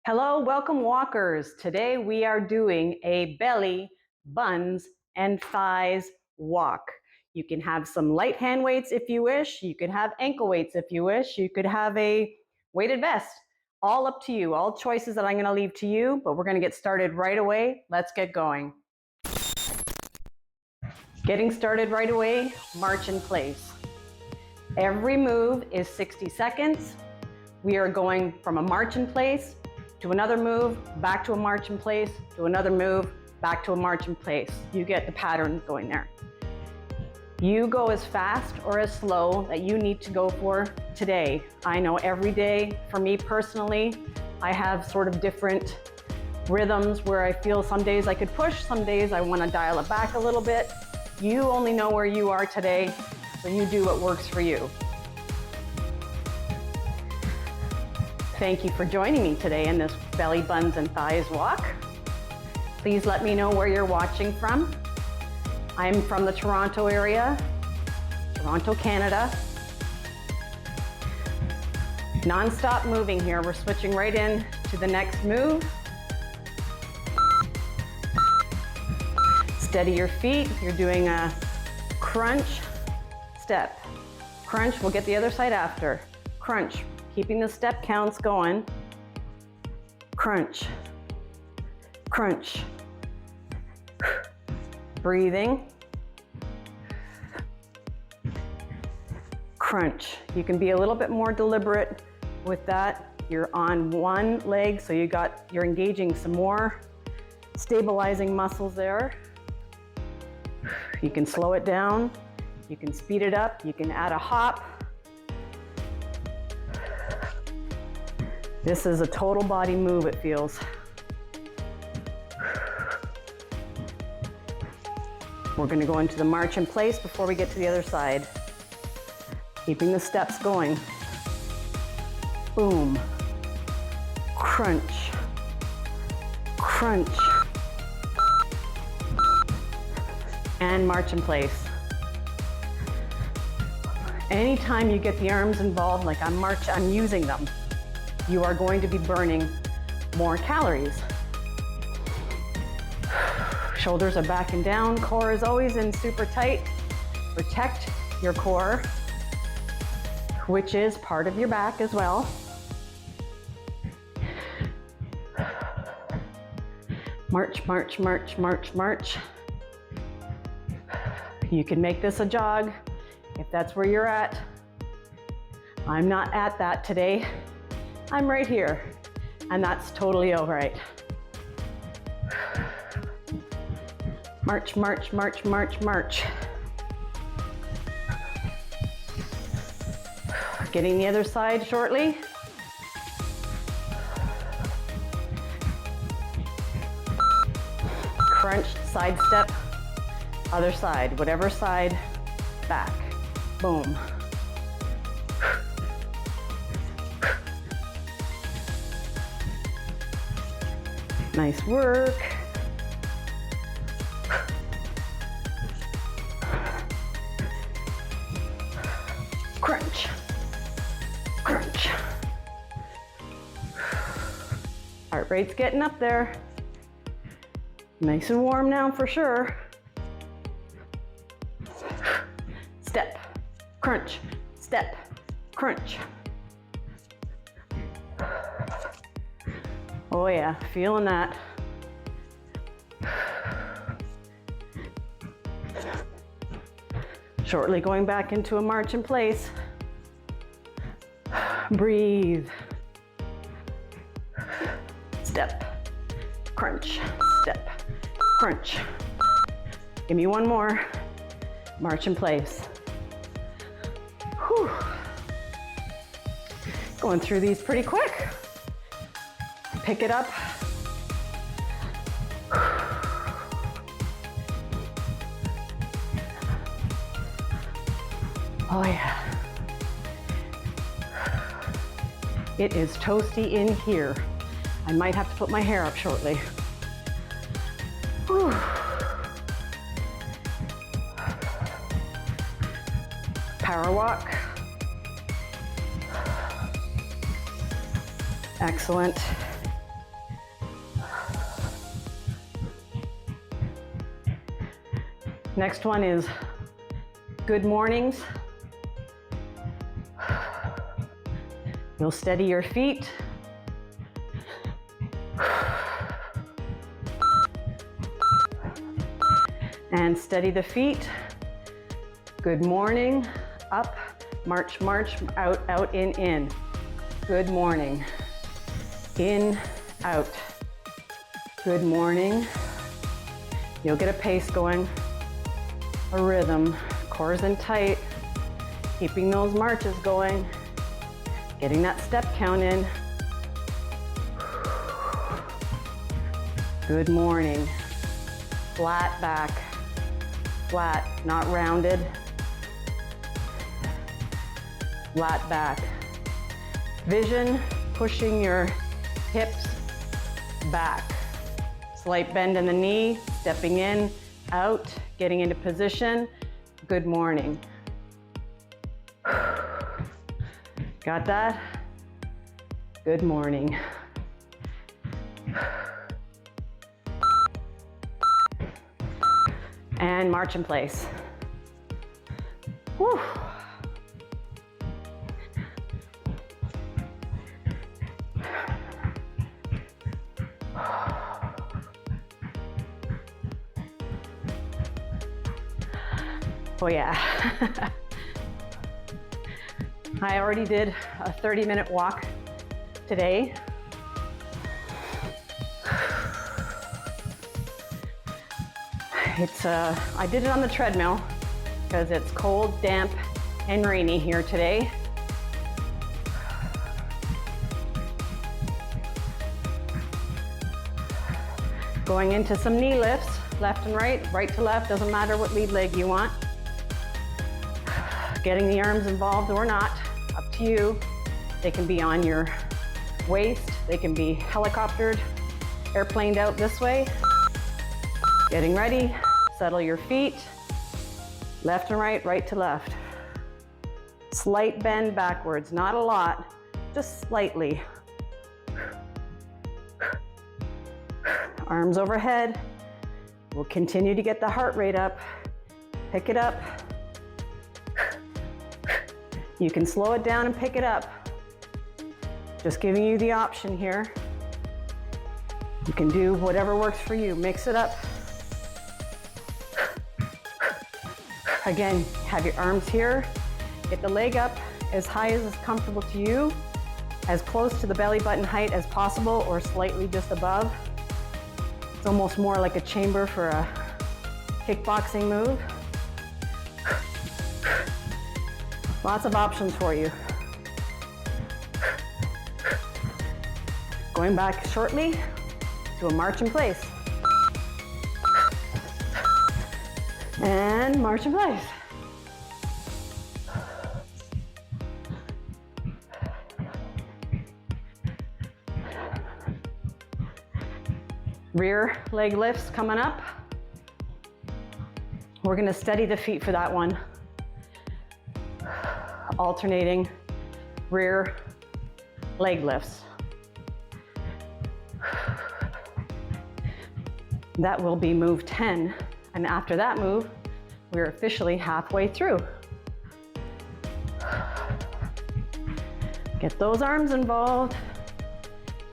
Hello, welcome walkers. Today we are doing a belly, buns, and thighs walk. You can have some light hand weights if you wish. You could have ankle weights if you wish. You could have a weighted vest. All up to you. All choices that I'm going to leave to you, but we're going to get started right away. Let's get going. Getting started right away, march in place. Every move is 60 seconds. We are going from a march in place to another move, back to a march in place, to another move, back to a march in place. You get the pattern going there. You go as fast or as slow that you need to go for today. I know every day, for me personally, I have sort of different rhythms where I feel some days I could push, some days I want to dial it back a little bit. You only know where you are today, so you do what works for you. Thank you for joining me today in this belly, buns, and thighs walk. Please let me know where you're watching from. I'm from the Toronto area, Toronto, Canada. Non-stop moving here. We're switching right in to the next move. Steady your feet. You're doing a crunch, step. Crunch, we'll get the other side after. Crunch. Keeping the step counts going. Crunch, crunch. Breathing. Crunch. You can be a little bit more deliberate with that. You're on one leg, so you're engaging some more stabilizing muscles there. You can slow it down. You can speed it up. You can add a hop. This is a total body move, it feels. We're going to go into the march in place before we get to the other side. Keeping the steps going. Boom. Crunch. Crunch. And march in place. Anytime you get the arms involved, like I'm using them, you are going to be burning more calories. Shoulders are back and down. Core is always in super tight. Protect your core, which is part of your back as well. March, march, march, march, march. You can make this a jog if that's where you're at. I'm not at that today. I'm right here, and that's totally all right. March, march, march, march, march. Getting the other side shortly. Crunch, side step, other side, whatever side, back, boom. Nice work. Crunch, crunch. Heart rate's getting up there. Nice and warm now for sure. Step, crunch, step, crunch. Oh yeah, feeling that. Shortly going back into a march in place. Breathe. Step, crunch, step, crunch. Give me one more. March in place. Whew. Going through these pretty quick. Pick it up. Oh yeah. It is toasty in here. I might have to put my hair up shortly. Whew. Power walk. Excellent. Next one is good mornings. You'll steady your feet. And steady the feet. Good morning, up, march, march, out, out, in. Good morning, in, out. Good morning. You'll get a pace going, a rhythm, cores in tight, keeping those marches going, getting that step count in. Good morning. Flat back, flat, not rounded. Flat back. Vision, pushing your hips back. Slight bend in the knee, stepping in, out, getting into position. Good morning. Got that? Good morning. And march in place. Whew. Oh yeah. I already did a 30-minute walk today. I did it on the treadmill because it's cold, damp, and rainy here today. Going into some knee lifts, left and right to left, doesn't matter what lead leg you want. Getting the arms involved or not, up to you. They can be on your waist, they can be helicoptered, airplaned out this way. Getting ready, settle your feet, left and right to left. Slight bend backwards, not a lot, just slightly. Arms overhead. We'll continue to get the heart rate up. Pick it up. You can slow it down and pick it up. Just giving you the option here. You can do whatever works for you. Mix it up. Again, have your arms here. Get the leg up as high as is comfortable to you, as close to the belly button height as possible or slightly just above. It's almost more like a chamber for a kickboxing move. Lots of options for you. Going back shortly to a march in place. And march in place. Rear leg lifts coming up. We're gonna steady the feet for that one. Alternating rear leg lifts. That will be move 10. And after that move, we're officially halfway through. Get those arms involved.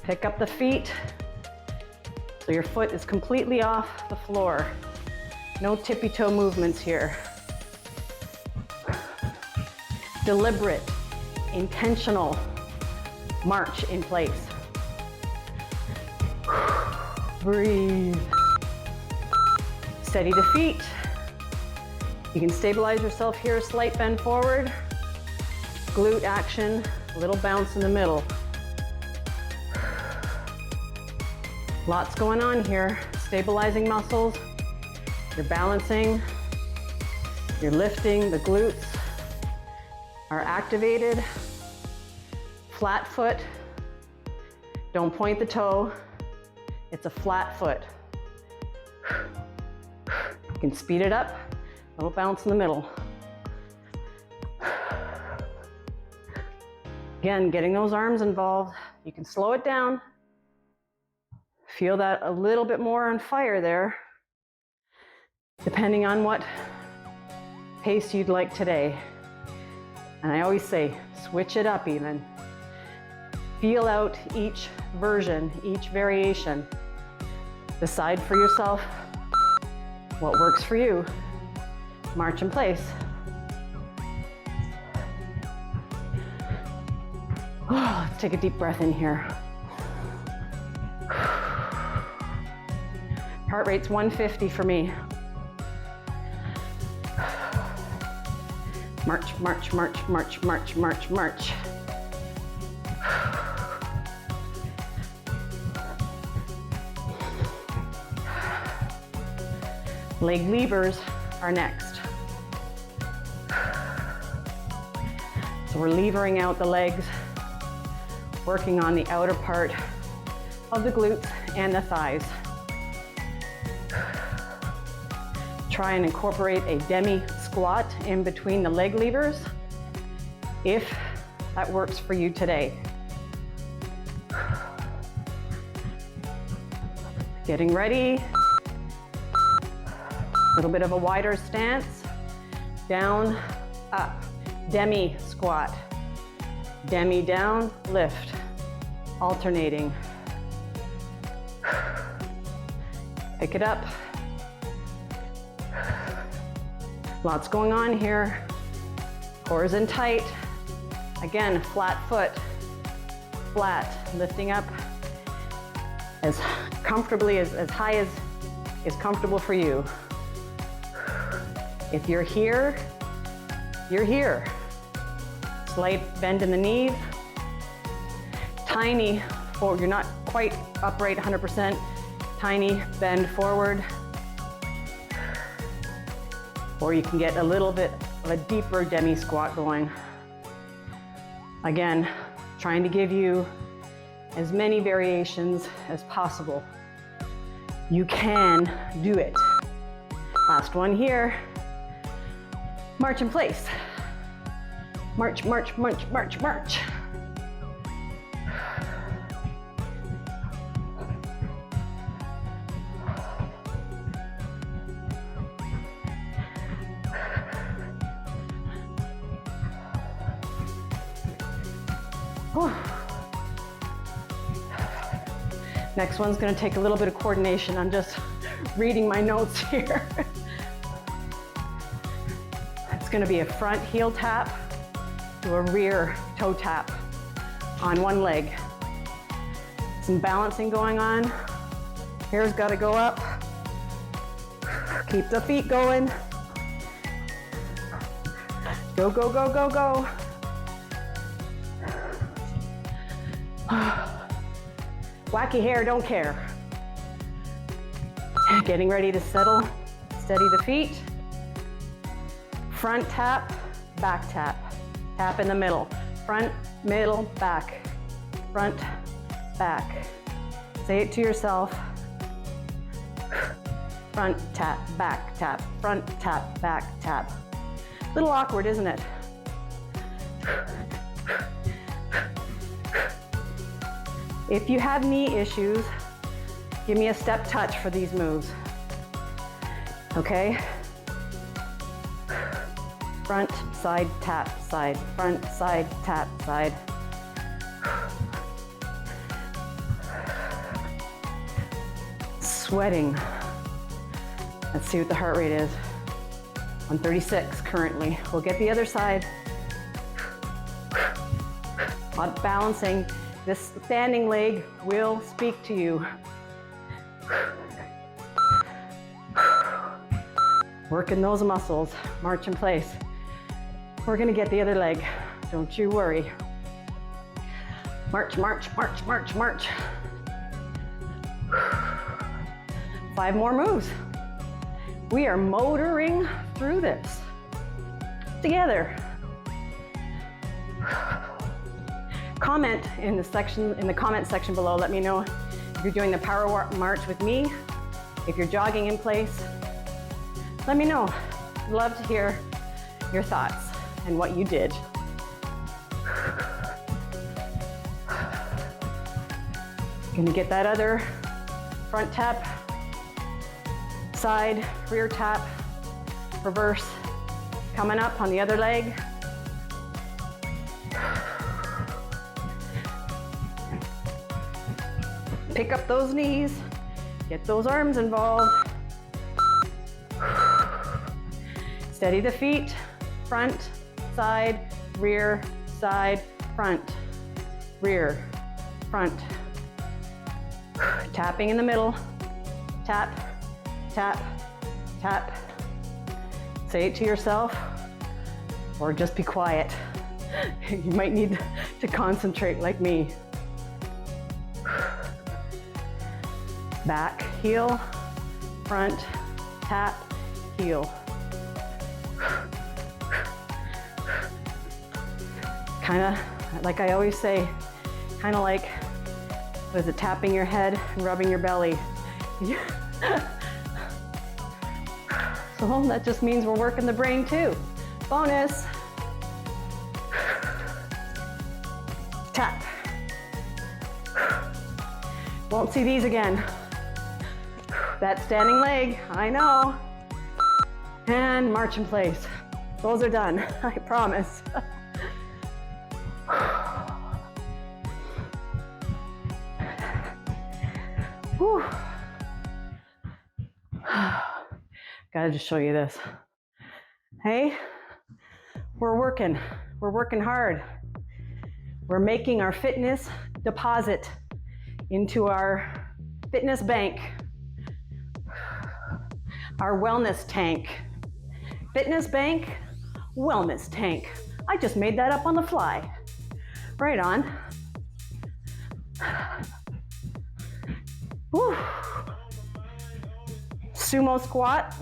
Pick up the feet so your foot is completely off the floor. No tippy toe movements here. Deliberate, intentional march in place. Breathe. Steady the feet. You can stabilize yourself here, slight bend forward. Glute action, a little bounce in the middle. Lots going on here. Stabilizing muscles. You're balancing. You're lifting. The glutes are activated. Flat foot. Don't point the toe. It's a flat foot. You can speed it up. A little bounce in the middle. Again, getting those arms involved. You can slow it down. Feel that a little bit more on fire there. depending on what pace you'd like today. And I always say, switch it up even. Feel out each version, each variation. Decide for yourself what works for you. March in place. Oh, let's take a deep breath in here. Heart rate's 150 for me. March, march, march, march, march, march, march. Leg levers are next. So we're levering out the legs, working on the outer part of the glutes and the thighs. Try and incorporate a demi squat in between the leg levers if that works for you today. Getting ready. A little bit of a wider stance. Down, up. Demi squat. Demi down, lift. Alternating. Pick it up. Lots going on here. Core is in tight. Again, flat foot. Flat. Lifting up as comfortably, as high as is comfortable for you. If you're here, you're here. Slight bend in the knees. Tiny forward, you're not quite upright 100%. Tiny bend forward. Or you can get a little bit of a deeper demi squat going. Again, trying to give you as many variations as possible. You can do it. Last one here. March in place. March, march, march, march, march. Whew. Next one's going to take a little bit of coordination. I'm just reading my notes here. It's going to be a front heel tap to a rear toe tap on one leg. Some balancing going on. Hair's got to go up. Keep the feet going. Go, go, go, go, go. Wacky hair, don't care. Getting ready to settle, steady the feet. Front tap, back tap. Tap in the middle. Front, middle, back. Front, back. Say it to yourself. Front tap, back tap. Front tap, back tap. A little awkward, isn't it? If you have knee issues, give me a step touch for these moves. Okay? Front, side, tap, side. Front, side, tap, side. Sweating. Let's see what the heart rate is. 136 currently. We'll get the other side. Not balancing. This standing leg will speak to you. Working those muscles. March in place. We're gonna get the other leg. Don't you worry. March, march, march, march, march. 5 more moves. We are motoring through this together. Comment in the comment section below. Let me know if you're doing the power march with me, if you're jogging in place. Let me know. I'd love to hear your thoughts and what you did. Gonna get that other front tap. Side, rear tap, reverse. Coming up on the other leg. Pick up those knees, get those arms involved. Steady the feet, front, side, rear, side, front, rear, front. Tapping in the middle, tap, tap, tap. Say it to yourself or just be quiet. You might need to concentrate like me. Back, heel, front, tap, heel. Kind of, like I always say, kind of like, what is it, tapping your head and rubbing your belly. So that just means we're working the brain too. Bonus. Tap. Won't see these again. That standing leg, I know. And march in place. Those are done, I promise. Whew. Gotta just show you this. Hey, we're working hard. We're making our fitness deposit into our fitness bank, our wellness tank. Fitness bank, wellness tank. I just made that up on the fly. Right on. Whew. Sumo squat,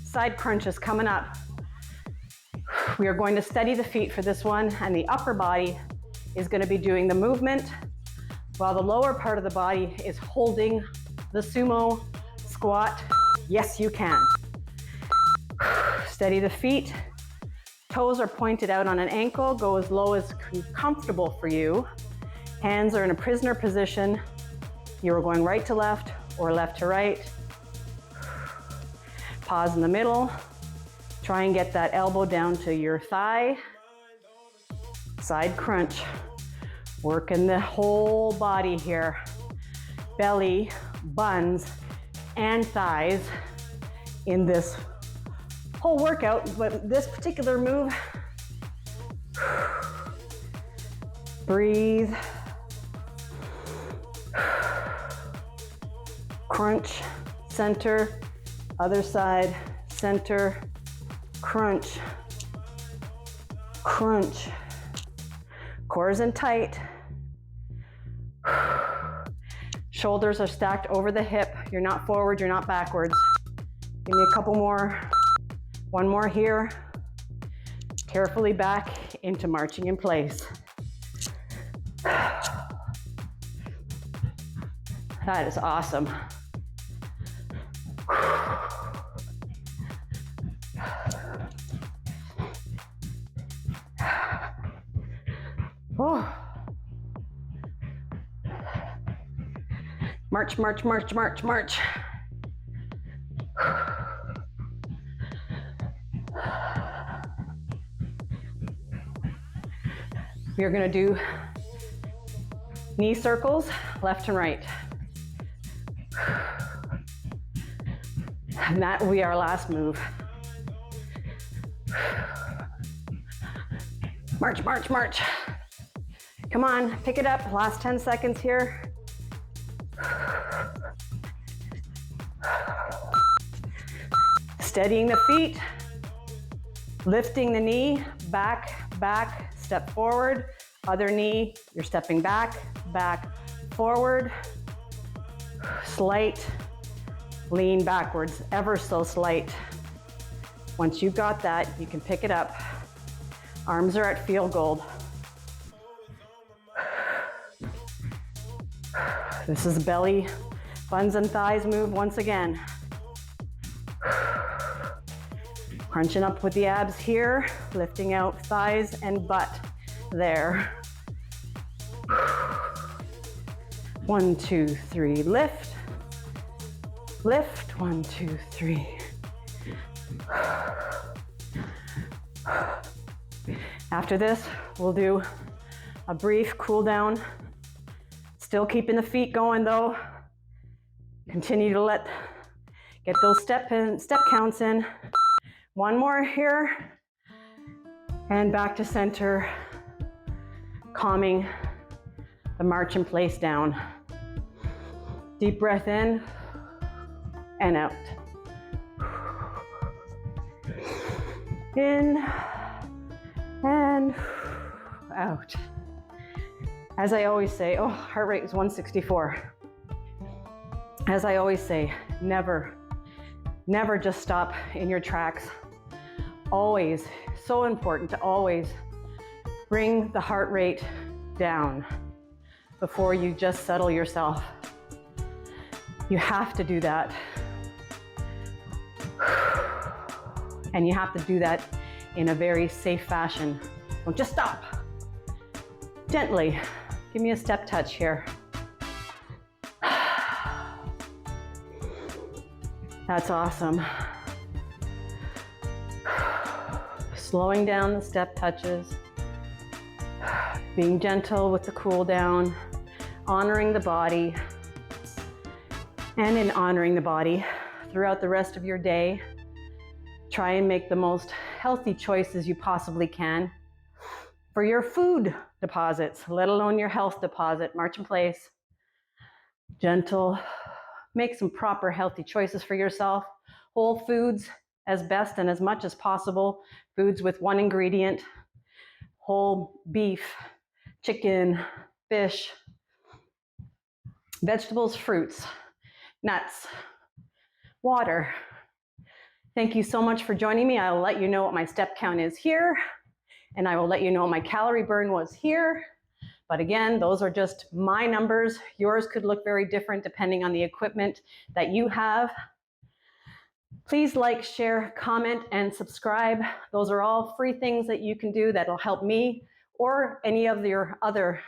side crunches coming up. We are going to steady the feet for this one, and the upper body is going to be doing the movement while the lower part of the body is holding the sumo squat. Yes, you can. Steady the feet. Toes are pointed out on an ankle. Go as low as comfortable for you. Hands are in a prisoner position. You're going right to left or left to right. Pause in the middle. Try and get that elbow down to your thigh. Side crunch. Working the whole body here. Belly, buns, and thighs in this whole workout, but this particular move, breathe, crunch, center, other side, center, crunch, crunch. Core is in tight. Shoulders are stacked over the hip. You're not forward, you're not backwards. Give me a couple more. One more here. Carefully back into marching in place. That is awesome. Oh. March, march, march, march, march. We are going to do knee circles, left and right. And that will be our last move. March, march, march. Come on, pick it up. Last 10 seconds here. Steadying the feet, lifting the knee, back, back, step forward. Other knee, you're stepping back, back, forward. Slight, lean backwards, ever so slight. Once you've got that, you can pick it up. Arms are at field goal. This is belly, buns and thighs move once again. Crunching up with the abs here, lifting out thighs and butt there. 1, 2, 3, lift. Lift, 1, 2, 3. After this, we'll do a brief cool down. Still keeping the feet going though. Continue to get those step counts in. One more here. And back to center, calming the march in place down. Deep breath in and out. In and out. As I always say, oh, heart rate is 164. As I always say, never just stop in your tracks. Always, so important to always bring the heart rate down before you just settle yourself. You have to do that. And you have to do that in a very safe fashion. Don't just stop. Gently, give me a step touch here. That's awesome. Slowing down the step touches, being gentle with the cool down, honoring the body, and in honoring the body throughout the rest of your day, try and make the most healthy choices you possibly can for your food deposits, let alone your health deposit. March in place, gentle, make some proper healthy choices for yourself. Whole foods as best and as much as possible. Foods with one ingredient, whole beef, chicken, fish, vegetables, fruits, nuts, water. Thank you so much for joining me. I'll let you know what my step count is here, and I will let you know what my calorie burn was here. But again, those are just my numbers. Yours could look very different depending on the equipment that you have. Please like, share, comment, and subscribe. Those are all free things that you can do that'll help me or any of your other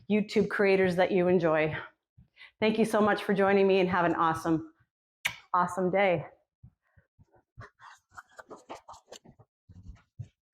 YouTube creators that you enjoy. Thank you so much for joining me and have an awesome day.